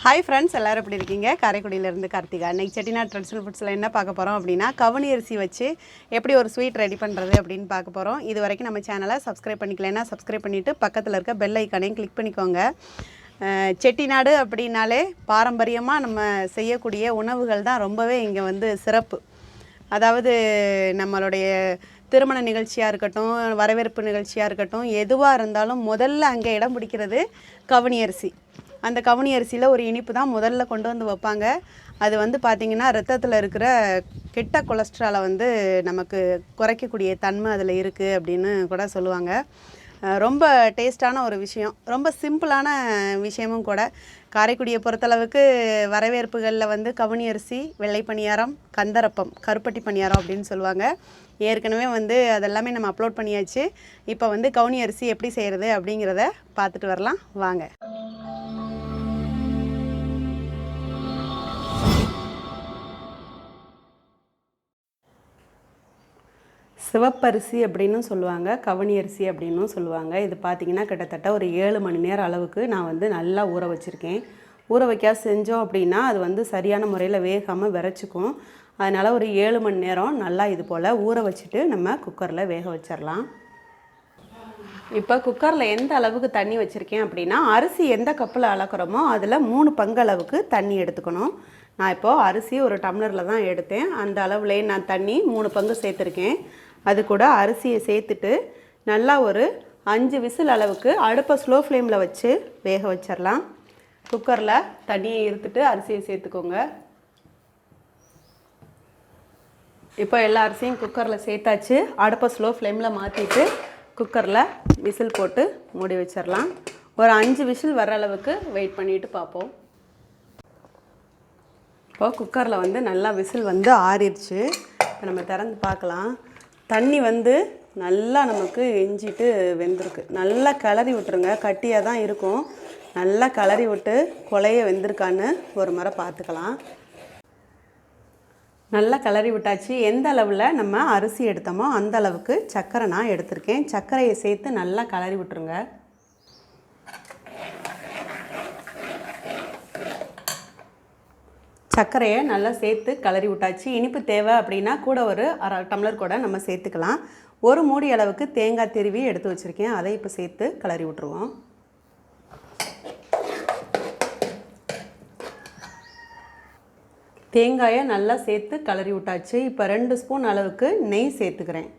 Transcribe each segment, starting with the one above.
Hi friends, எல்லோரும் எப்படி இருக்கீங்க? காரைக்குடியிலேருந்து கார்த்திகா. இன்றைக்கி செட்டிநாடு ட்ரெடிஷ்னல் ஃபுட்ஸில் என்ன பார்க்க போகிறோம் அப்படின்னா, கவுனி அரிசி வச்சு எப்படி ஒரு ஸ்வீட் ரெடி பண்ணுறது அப்படின்னு பார்க்க போகிறோம். இது வரைக்கும் நம்ம சேனலை சப்ஸ்கிரைப் பண்ணிக்கலைன்னா சப்ஸ்கிரைப் பண்ணிவிட்டு பக்கத்தில் இருக்க பெல் ஐக்கானையும் கிளிக் பண்ணிக்கோங்க. செட்டிநாடு அப்படின்னாலே பாரம்பரியமாக நம்ம செய்யக்கூடிய உணவுகள் தான் ரொம்பவே இங்கே வந்து சிறப்பு. அதாவது நம்மளுடைய திருமண நிகழ்ச்சியாக இருக்கட்டும், வரவேற்பு நிகழ்ச்சியாக இருக்கட்டும், எதுவாக இருந்தாலும் முதல்ல அங்கே இடம் பிடிக்கிறது கவுனி அரிசி. அந்த கவுனி அரிசியில் ஒரு இனிப்பு தான் முதல்ல கொண்டு வந்து வைப்பாங்க. அது வந்து பார்த்திங்கன்னா ரத்தத்தில் இருக்கிற கெட்ட கொலஸ்ட்ராலை வந்து நமக்கு குறைக்கக்கூடிய தன்மை அதில் இருக்குது அப்படின்னு கூட சொல்லுவாங்க. ரொம்ப டேஸ்டான ஒரு விஷயம், ரொம்ப சிம்பிளான விஷயமும் கூட. காரைக்குடியை பொறுத்தளவுக்கு வரவேற்புகளில் வந்து கவுனி அரிசி, வெள்ளை பணியாரம், கந்தரப்பம், கருப்பட்டி பணியாரம் அப்படின்னு சொல்லுவாங்க. ஏற்கனவே வந்து அதெல்லாமே நம்ம அப்லோட் பண்ணியாச்சு. இப்போ வந்து கவுனி அரிசி எப்படி செய்கிறது அப்படிங்கிறத பார்த்துட்டு வரலாம் வாங்க. சிவப்பரிசி அப்படின்னு சொல்லுவாங்க, கவுனி அரிசி அப்படின்னும் சொல்லுவாங்க. இது பார்த்திங்கன்னா கிட்டத்தட்ட ஒரு 7 மணி நேரம் அளவுக்கு நான் வந்து நல்லா ஊற வச்சுருக்கேன். ஊற வைக்காத செஞ்சோம் அப்படின்னா அது வந்து சரியான முறையில் வேகாமல் விரைச்சிக்கும். அதனால் ஒரு 7 மணி நேரம் நல்லா இது போல் ஊற வச்சுட்டு நம்ம குக்கரில் வேக வச்சிடலாம். இப்போ குக்கரில் எந்த அளவுக்கு தண்ணி வச்சுருக்கேன் அப்படின்னா, அரிசி எந்த கப்பில் அளக்குறோமோ அதில் 3 பங்கு அளவுக்கு தண்ணி எடுத்துக்கணும். நான் இப்போது அரிசி ஒரு டம்ளரில் தான் எடுத்தேன். அந்த அளவுலேயே நான் தண்ணி 3 பங்கு சேர்த்துருக்கேன். அது கூட அரிசியை சேர்த்துட்டு நல்லா ஒரு 5 விசில் அளவுக்கு அடுப்பை ஸ்லோ ஃப்ளேமில் வச்சு வேக வச்சிடலாம். குக்கரில் தண்ணியை இருத்துட்டு அரிசியை சேர்த்துக்கோங்க. இப்போ எல்லா அரிசியும் குக்கரில் சேர்த்தாச்சு. அடுப்பை ஸ்லோ ஃப்ளேமில் மாற்றிட்டு குக்கரில் விசில் போட்டு மூடி வச்சிடலாம். ஒரு 5 விசில் வர அளவுக்கு வெயிட் பண்ணிவிட்டு பார்ப்போம். இப்போது குக்கரில் வந்து நல்லா விசில் வந்து ஆறிடுச்சு. இப்போ நம்ம திறந்து பார்க்கலாம். தண்ணி வந்து நல்லா நமக்கு எஞ்சிட்டு வெந்திருக்கு. நல்லா கிளறி விட்டுருங்க, கட்டியாக தான் இருக்கும். நல்லா கிளறி விட்டு கொலைய வெந்திருக்கான்னு ஒரு முறை பார்த்துக்கலாம். நல்லா கிளறி விட்டாச்சு. எந்த அளவில் நம்ம அரிசி எடுத்தோமோ அந்த அளவுக்கு சர்க்கரை நான் எடுத்திருக்கேன். சர்க்கரையை சேர்த்து நல்லா கிளறி விட்டுருங்க. சர்க்கரையை நல்லா சேர்த்து கிளறி விட்டாச்சு. இனிப்பு தேவை அப்படின்னா கூட ஒரு அரை டம்ளர் கூட நம்ம சேர்த்துக்கலாம். ஒரு மூடி அளவுக்கு தேங்காய் திருவி எடுத்து வச்சுருக்கேன். அதை இப்போ சேர்த்து கிளறி விட்டுருவோம். தேங்காயை நல்லா சேர்த்து கிளறி விட்டாச்சு. இப்போ 2 ஸ்பூன் அளவுக்கு நெய் சேர்த்துக்கிறேன்.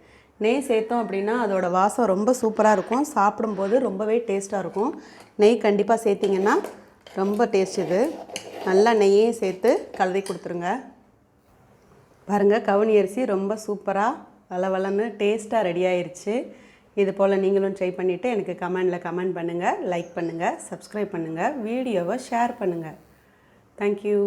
நெய் சேர்த்தோம் அப்படின்னா அதோட வாசம் ரொம்ப சூப்பராக இருக்கும். சாப்பிடும்போது ரொம்பவே டேஸ்ட்டாக இருக்கும். நெய் கண்டிப்பாக சேர்த்திங்கன்னா ரொம்ப டேஸ்ட். இது நல்லா நெய்யையும் சேர்த்து கலரி கொடுத்துருங்க. பாருங்கள், கவுனி அரிசி ரொம்ப சூப்பராக வளவளன்னு டேஸ்ட்டாக ரெடி ஆயிடுச்சு. இது போல் நீங்களும் ட்ரை பண்ணிவிட்டு எனக்கு கமெண்ட் பண்ணுங்கள், லைக் பண்ணுங்கள், சப்ஸ்கிரைப் பண்ணுங்கள், வீடியோவை ஷேர் பண்ணுங்கள். தேங்க்யூ.